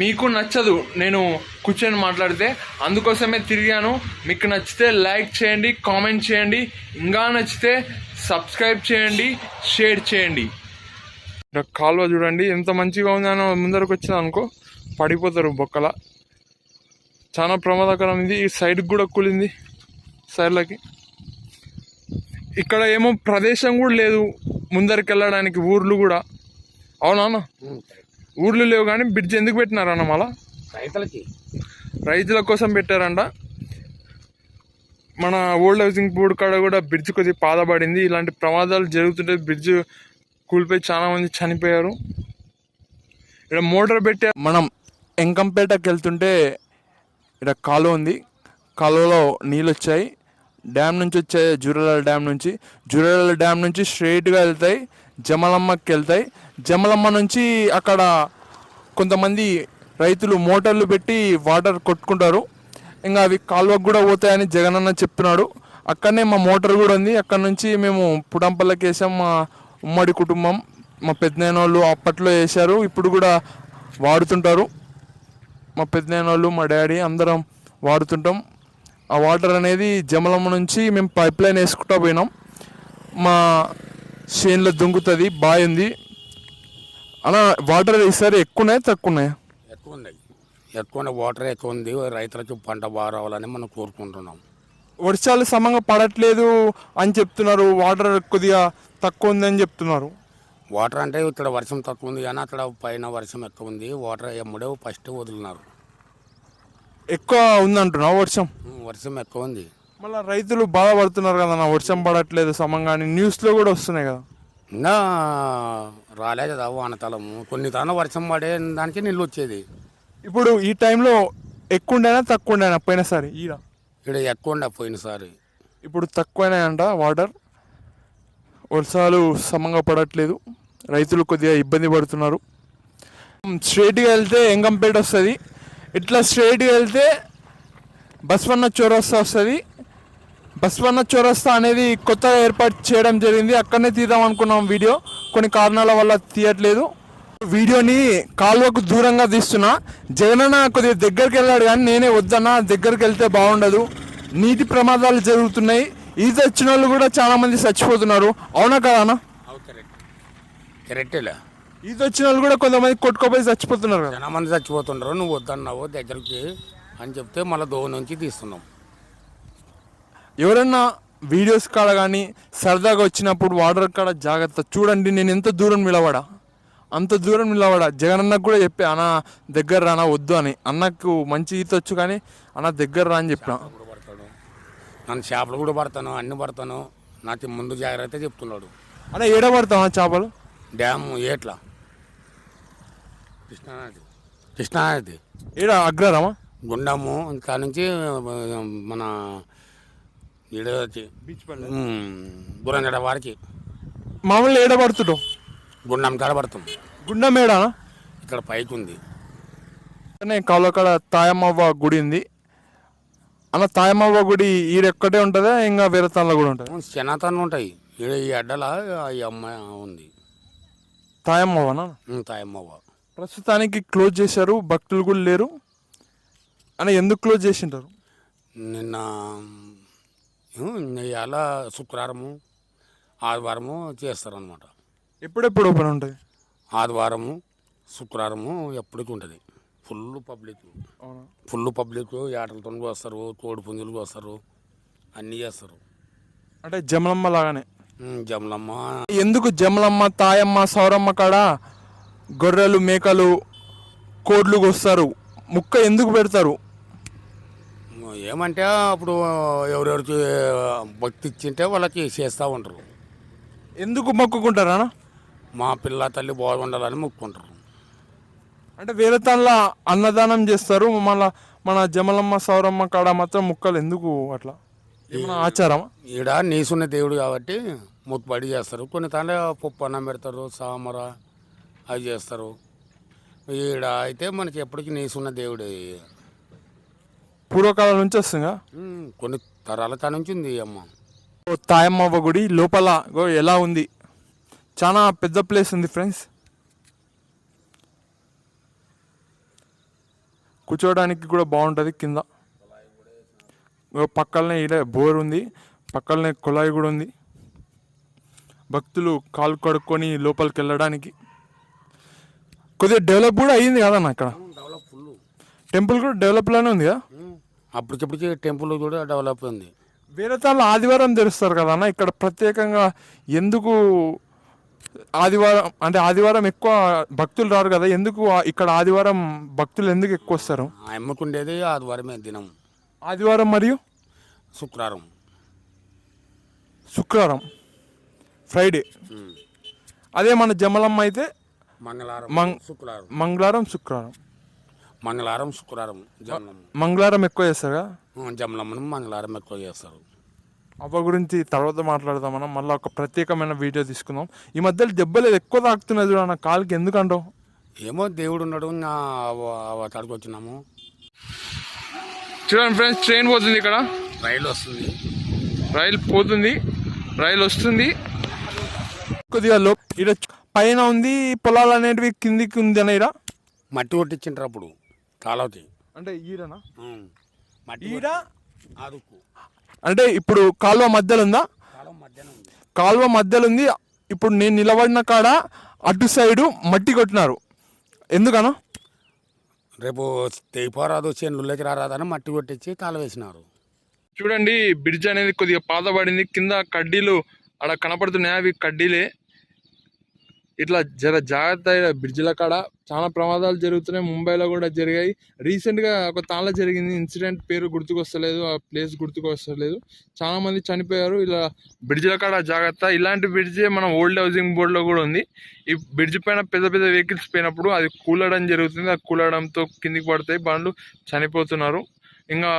మీకు నచ్చదు నేను కూర్చొని మాట్లాడితే, అందుకోసమే తిరిగాను. మీకు నచ్చితే లైక్ చేయండి, కామెంట్ చేయండి, ఇంకా నచ్చితే సబ్స్క్రైబ్ చేయండి, షేర్ చేయండి. కాలువ చూడండి ఎంత మంచిగా ఉందని ముందరకు వచ్చింది అనుకో పడిపోతారు బొక్కల. చాలా ప్రమాదకరం ఇది. ఈ సైడ్కి కూడా కూలింది, సైడ్లకి. ఇక్కడ ఏమో ప్రదేశం కూడా లేదు ముందరికి వెళ్ళడానికి, ఊర్లు కూడా. అవునా, ఊర్లు లేవు కానీ బ్రిడ్జ్ ఎందుకు పెట్టినారన్న మళ్ళా? రైతుల కోసం పెట్టారంట. మన ఓల్డ్ హౌసింగ్ బోర్డు కాడ కూడా బ్రిడ్జ్ కొద్దిగా పాదపడింది. ఇలాంటి ప్రమాదాలు జరుగుతుంటే బ్రిడ్జ్ కూలిపోయి చాలా మంది చనిపోయారు. ఇక్కడ మోటార్ పెట్టే మనం ఎంకంపేటకి వెళ్తుంటే ఇక్కడ కాలువ ఉంది, కాలువలో నీళ్ళు వచ్చాయి. డ్యామ్ నుంచి వచ్చాయి, జూరాల డ్యామ్ నుంచి. జూరాల డ్యామ్ నుంచి స్ట్రైట్గా వెళ్తాయి, జమలమ్మకి వెళ్తాయి. జమలమ్మ నుంచి అక్కడ కొంతమంది రైతులు మోటార్లు పెట్టి వాటర్ కొట్టుకుంటారు. ఇంకా అవి కాలువకు కూడా పోతాయని జగనన్న చెప్తున్నాడు. అక్కడనే మా మోటార్ కూడా ఉంది. అక్కడ నుంచి మేము పుడంపల్లకి వేసాం. మా ఉమ్మడి కుటుంబం, మా పెద్దనాయన వాళ్ళు అప్పట్లో వేశారు, ఇప్పుడు కూడా వాడుతుంటారు. మా పెద్దనాయన వాళ్ళు, మా డాడీ అందరం వాడుతుంటాం. ఆ వాటర్ అనేది జమలమ్మ నుంచి మేము పైప్ లైన్ వేసుకుంటూ పోయినాం. మా చేనులో దుంకుతుంది, బావి ఉంది. అలా వాటర్ ఈసారి ఎక్కువ ఉన్నాయా తక్కువ ఉన్నాయా? ఎక్కువ ఉన్నాయి, ఎక్కువ వాటర్ ఎక్కువ ఉంది. రైతులకు పంట బాగా రావాలని మనం కోరుకుంటున్నాం. వర్షాలు సమంగా పడట్లేదు అని చెప్తున్నారు, వాటర్ కొద్దిగా తక్కువ ఉందని చెప్తున్నారు. వాటర్ అంటే ఇక్కడ వర్షం తక్కువ ఉంది కానీ అక్కడ పైన వర్షం ఎక్కువ ఉంది. వాటర్ ఎమ్మడే ఫస్ట్ వదిలినారు. ఎక్కువ ఉందంటున్నావు వర్షం? వర్షం ఎక్కువ ఉంది. మళ్ళీ రైతులు బాధపడుతున్నారు కదా, వర్షం పడట్లేదు సమంగా అని న్యూస్లో కూడా వస్తున్నాయి కదా. ఇంకా రాలే కదా వానకాలము. కొన్ని తాను వర్షం పడే దానికి నీళ్ళు వచ్చేది. ఇప్పుడు ఈ టైంలో ఎక్కువ ఉండేనా తక్కువ ఉండేనా పోయినసారి? ఇక్కడ ఎక్కువ ఉండే పోయినసారి. ఇప్పుడు తక్కువైనాయంట వాటర్. వర్షాలు సమంగా పడట్లేదు, రైతులు కొద్దిగా ఇబ్బంది పడుతున్నారు. స్ట్రైట్గా వెళ్తే ఎంగంపేట వస్తుంది, ఇట్లా స్ట్రైట్గా వెళ్తే బస్వన్న చౌరస్తా వస్తుంది. బస్వన్న చౌరస్తా అనేది కొత్తగా ఏర్పాటు చేయడం జరిగింది. అక్కడనే తీద్దాం అనుకున్నాం వీడియో, కొన్ని కారణాల వల్ల తీయట్లేదు. వీడియోని కాలువకు దూరంగా తీస్తున్నా. జగనన్న కొద్దిగా దగ్గరికి వెళ్ళాడు కానీ నేనే వద్దన్నా, దగ్గరికి వెళ్తే బాగుండదు, నీటి ప్రమాదాలు జరుగుతున్నాయి, ఈత వచ్చిన వాళ్ళు కూడా చాలా మంది చచ్చిపోతున్నారు. అవునా కదా అన్న? కరెక్టేలే. ఈత వచ్చిన వాళ్ళు కూడా కొంతమంది కొట్టుకోపోయి చచ్చిపోతున్నారు కదా. చాలా మంది చచ్చిపోతున్నారు. నువ్వు వద్దన్నావు దగ్గరికి అని చెప్తే మళ్ళీ దోవ నుంచి తీస్తున్నాం. ఎవరన్నా వీడియోస్ కాడ కానీ సరదాగా వచ్చినప్పుడు వాటర్ కాడ జాగ్రత్త చూడండి. నేను ఎంత దూరం నిలబడా, అంత దూరం నిలబడా. జగనన్నకు కూడా చెప్పా, అన్న దగ్గర రానా వద్దు అని. అన్నకు మంచి ఈత వచ్చు కానీ అన్న దగ్గర రా అని చెప్పిన. నన్ను చేపలు కూడా పడతాను, అన్ని పడతాను, నాకు ముందు జాగ్రత్త చెప్తున్నాడు. అన్న ఏడ పడతావా చేపలు? డ్యాము ఏట్లా, కృష్ణానది ఏడ అగ్రరామా, గుండము, ఇంకా నుంచి మన గురంగడ వారికి మామూలు ఏడ పడుతుంటావు? గుండం కాడ పడుతుంది. గుండం ఏడానా? ఇక్కడ పైకి ఉంది. కాలువకాడ తాయమ్మవ్వ గుడి ఉంది అన్న. తాయమ్మవ్వ గుడి ఈడెక్కడే ఉంటుందా ఇంకా వేరే తనలో కూడా ఉంటుంది? శనాతన్లు ఉంటాయి ఈడ. ఈ అడ్డల ఈ అమ్మాయి ఉంది తాయమ్మవ్వనా? తాయమ్మవ్వ. ప్రస్తుతానికి క్లోజ్ చేశారు, భక్తులు కూడా లేరు అని. ఎందుకు క్లోజ్ చేసింటారు? నిన్న ఇవాళ శుక్రవారము ఆదివారము చేస్తారనమాట. ఎప్పుడెప్పుడు ఓపెన్ ఉంటుంది? ఆదివారము శుక్రవారము ఎప్పటికి ఉంటుంది. ఫుల్ పబ్లిక్ ఏటలతో వస్తారు, కోడి పుంజులకు వస్తారు, అన్నీ చేస్తారు. అంటే జమలమ్మ లాగానే. జమలమ్మ ఎందుకు జమలమ్మ, తాయమ్మ, సౌరమ్మ కాడ గొర్రెలు, మేకలు, కోడ్లు వస్తారు, ముక్క ఎందుకు పెడతారు? ఏమంటే అప్పుడు ఎవరెవరికి భక్తి ఇచ్చింటే వాళ్ళకి చేస్తూ ఉంటారు. ఎందుకు మొక్కుకుంటారా? మా పిల్ల తల్లి బాగుండాలని మొక్కుకుంటారు. అంటే వేరే తనలా అన్నదానం చేస్తారు, మళ్ళీ మన జమలమ్మ, సౌరమ్మ కాడ మాత్రం ముక్కలు ఎందుకు అట్లా? ఏమన్నా ఆచారమా? ఈడ నీసున్న దేవుడు కాబట్టి మొక్కుబడి చేస్తారు. కొన్ని తానే పప్పు అన్నం పెడతారు, సామర అవి చేస్తారు. ఈడ అయితే మనకి ఎప్పటికీ నీసున్న దేవుడు పూర్వకాలం నుంచి వస్తుందా? కొన్ని తరాల తా నుంచి ఉంది అమ్మ. తాయమ్మవ్వ గుడి లోపల ఎలా ఉంది, చాలా పెద్ద ప్లేస్ ఉంది ఫ్రెండ్స్. కూర్చోవడానికి కూడా బాగుంటుంది కింద. పక్కనే ఈడ బోర్ ఉంది, పక్కనే కుళాయి కూడా ఉంది. భక్తులు కాలు కడుక్కొని లోపలికి వెళ్ళడానికి కొద్దిగా డెవలప్ కూడా అయ్యింది కదన్న. ఇక్కడ డెవలప్ ఫుల్ టెంపుల్ కూడా డెవలప్లోనే ఉంది కదా. అప్పటికప్పటికి టెంపుల్ కూడా డెవలప్ ఉంది. వేరే తాళ్ళు ఆదివారం తెరుస్తారు కదా అన్న, ఇక్కడ ప్రత్యేకంగా ఎందుకు ఆదివారం అంటే ఆదివారం ఎక్కువ భక్తులు రారు కదా, ఎందుకు ఇక్కడ ఆదివారం భక్తులు ఎందుకు ఎక్కువ వస్తారు? అమ్మకుండేది ఆదివారమే దినం, ఆదివారం మరియు శుక్రవారం ఫ్రైడే. అదే మన జమలమ్మ అయితే మంగళవారం శుక్రవారం మంగళవారం ఎక్కువ చేస్తారు కదా. జమలమ్మను మంగళవారం ఎక్కువ చేస్తారు. అవ్వ గురించి తర్వాత మాట్లాడదాం మనం, మళ్ళీ ఒక ప్రత్యేకమైన వీడియో తీసుకుందాం. ఈ మధ్యలో దెబ్బలు ఎక్కువ తాకుతున్నాయి చూడ, నా కాలుకి ఎందుకంటావు? ఏమో దేవుడు ఉన్నాడు, తాడికి వచ్చినాము. చూడండి ఫ్రెండ్స్, ట్రైన్ పోతుంది, ఇక్కడ రైలు వస్తుంది, రైలు పోతుంది, రైలు వస్తుంది. కొద్దిగా ఇక్కడ పైన ఉంది, పొలాలు అనేటివి కిందికి ఉంది అన్న. ఇక్కడ మట్టి కొట్టించింటారు అప్పుడు కాలవతి. అంటే ఈడనా? ఈడ అంటే ఇప్పుడు కాలువ మధ్యలో ఉందా? కాలువ మధ్యలో ఉంది. ఇప్పుడు నేను నిలబడిన కాడ అటు సైడు మట్టి కొట్టినారు, ఎందుకన్నా? రేపు తెగిపోరాదు, చేనులకి రారాదని మట్టి కొట్టించి కాలువ వేసినారు. చూడండి, బ్రిడ్జ్ అనేది కొద్దిగా పాతబడింది, కింద కడ్డీలు అక్కడ కనపడుతున్నాయి, అవి కడ్డీలే. ఇట్లా జాగ్రత్త, బ్రిడ్జ్ల కాడ చాలా ప్రమాదాలు జరుగుతున్నాయి. ముంబైలో కూడా జరిగాయి. రీసెంట్గా ఒక తాళ జరిగింది ఇన్సిడెంట్, పేరు గుర్తుకొస్తలేదు, ఆ ప్లేస్ గుర్తుకొస్తలేదు. చాలా మంది చనిపోయారు. ఇలా బ్రిడ్జ్ల కాడ జాగ్రత్త. ఇలాంటి బ్రిడ్జే మన ఓల్డ్ హౌసింగ్ బోర్డులో కూడా ఉంది. ఈ బ్రిడ్జ్ పైన పెద్ద పెద్ద వెహికల్స్ పోయినప్పుడు అది కూలడం జరుగుతుంది. ఆ కూలడంతో కిందికి పడతాయి, బండ్లు చనిపోతున్నారు. ఇంకా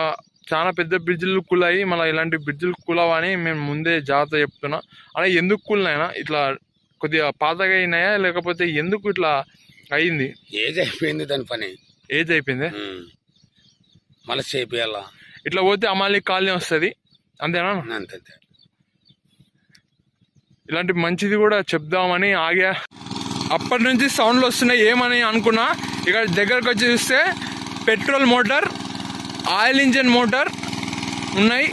చాలా పెద్ద బ్రిడ్జిలు కూలాయి, మళ్ళీ ఇలాంటి బ్రిడ్జిలు కూలవని మేము ముందే జాగ్రత్త చెప్తున్నా. అలా ఎందుకు కూలినాయినా? ఇట్లా కొద్దిగా పాతగా అయినాయా, లేకపోతే ఎందుకు ఇట్లా అయింది? ఏజ్ అయిపోయింది, దాని పని ఏజ్ అయిపోయింది, మళ్ళీ చేపియాలా. ఇట్లా పోతే అమాలి కాలనీ వస్తుంది, అంతేనా? అంతే. ఇలాంటి మంచిది కూడా చెప్దామని ఆగా. అప్పటి నుంచి సౌండ్లు వస్తున్నాయి, ఏమని అనుకున్నా. ఇక్కడ దగ్గరకు వచ్చి చూస్తే petrol motor, oil engine motor ఉన్నాయి.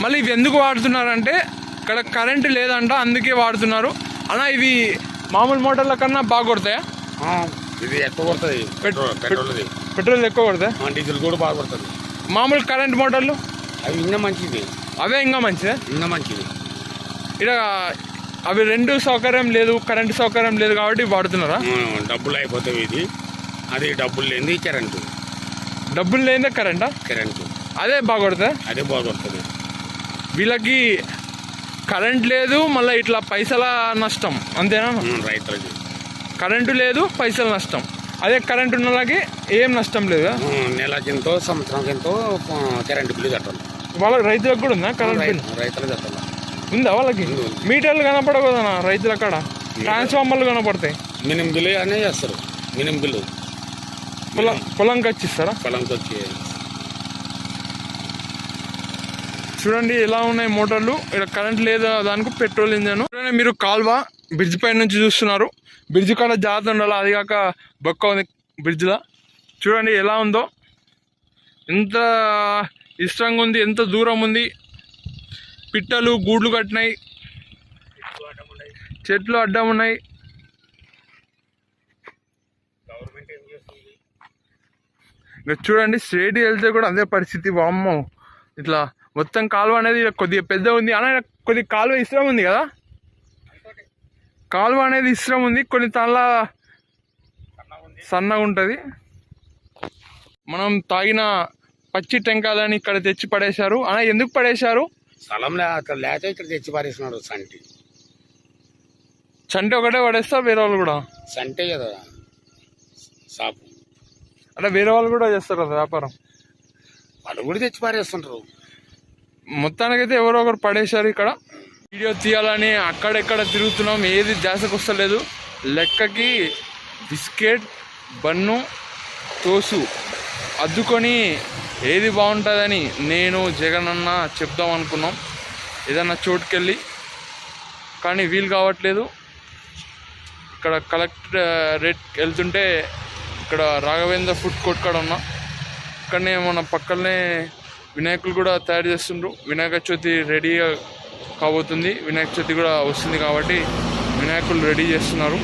మళ్ళీ ఇవి ఎందుకు వాడుతున్నారంటే ఇక్కడ కరెంటు లేదంట, అందుకే వాడుతున్నారు. అన్నా ఇవి మామూలు మోటార్ల కన్నా బాగా కొడతాయా? ఇది ఎక్కువ కొడుతుంది, పెట్రోల్ ఎక్కువ కొడతాయి, డీజిల్ కూడా బాగా కొడుతుంది. మామూలు కరెంట్ మోటార్లు అవి ఇంకా మంచిది, అవే ఇంకా మంచిదే, ఇంకా మంచిది. ఇక్కడ అవి రెండు సౌకర్యం లేదు, కరెంటు సౌకర్యం లేదు కాబట్టి వాడుతున్నారా? డబ్బులు అయిపోతాయి. ఇది అది డబ్బులు లేని కరెంటు, డబ్బులు లేదే కరెంటా? కరెంటు అదే బాగా కొడుతుంది, అదే బాగా కొడుతుంది. వీళ్ళకి కరెంట్ లేదు, మళ్ళీ ఇట్లా పైసల నష్టం, అంతేనా? రైతులకి కరెంటు లేదు, పైసల నష్టం. అదే కరెంట్ ఉన్న వాళ్ళకి ఏం నష్టం లేదు. నెలకింతో సంవత్సరంకింతో కరెంటు బిల్లు కట్టాలి. వాళ్ళకి రైతులకు కూడా ఉందా కరెంట్ బిల్? రైతులు కట్టాలి. ఉందా వాళ్ళకి? మీటర్లు కనపడకూడదన్నా రైతుల కాడ, ట్రాన్స్ఫార్మర్లు కనపడతాయి. మినిమం బిల్లు అనే చేస్తారు, మినిమం బిల్లు పొలంకి వచ్చి ఇస్తారా? పొలంకి వచ్చి చూడండి ఎలా ఉన్నాయి మోటార్లు. ఇక్కడ కరెంట్ లేదా, దానికి పెట్రోల్ ఇంజన్. మీరు కాల్వ బ్రిడ్జ్ పైన నుంచి చూస్తున్నారు. బ్రిడ్జ్ కాడ జాగ్రత్త ఉండాలి, అది కాక బొక్క ఉంది బ్రిడ్జ్లో. చూడండి ఎలా ఉందో, ఎంత ఇష్టంగా ఉంది, ఎంత దూరం ఉంది. పిట్టలు గూడ్లు కట్టినాయి, చెట్లు అడ్డం ఉన్నాయి. ఇంకా చూడండి స్ట్రేట్ వెళ్తే కూడా అదే పరిస్థితి. వామ్మో, ఇట్లా మొత్తం కాలువ అనేది కొద్దిగా పెద్ద ఉంది. అలా కొద్దిగా కాలువ ఇష్టం ఉంది కదా, కాలువ అనేది ఇష్టం ఉంది, కొన్ని తల్ల సన్నగా ఉంటుంది. మనం తాగిన పచ్చి టెంకాయలని ఇక్కడ తెచ్చి పడేశారు. అలా ఎందుకు పడేశారు? స్థలం లేక ఇక్కడ తెచ్చి పారేసినాడు. సంటే ఒకటే పడేస్తారు, వేరే వాళ్ళు కూడా? సంటే కదా షాపు, అంటే వేరే వాళ్ళు కూడా చేస్తారు కదా వ్యాపారం, వాళ్ళు కూడా తెచ్చి పారేస్తుంటారు. మొత్తానికైతే ఎవరో ఒకరు పడేశారు. ఇక్కడ వీడియో తీయాలని అక్కడెక్కడ తిరుగుతున్నాం, ఏది ధ్యాసకు వస్తలేదు. లెక్కకి బిస్కెట్, బన్ను, తోసు అద్దుకొని ఏది బాగుంటుందని నేను జగనన్న చెప్దాం అనుకున్నాం ఏదన్నా చోటుకెళ్ళి, కానీ వీలు కావట్లేదు. ఇక్కడ కలెక్టర్ రేట్ వెళ్తుంటే ఇక్కడ రాఘవేంద్ర ఫుడ్ కోర్ట్ కాడ ఉన్నా, అక్కడనే మన పక్కనే వినాయకులు కూడా తయారు చేస్తుండ్రు. వినాయక చవితి రెడీ కాబోతుంది. వినాయక చవితి కూడా వస్తుంది కాబట్టి వినాయకులు రెడీ చేస్తున్నారు.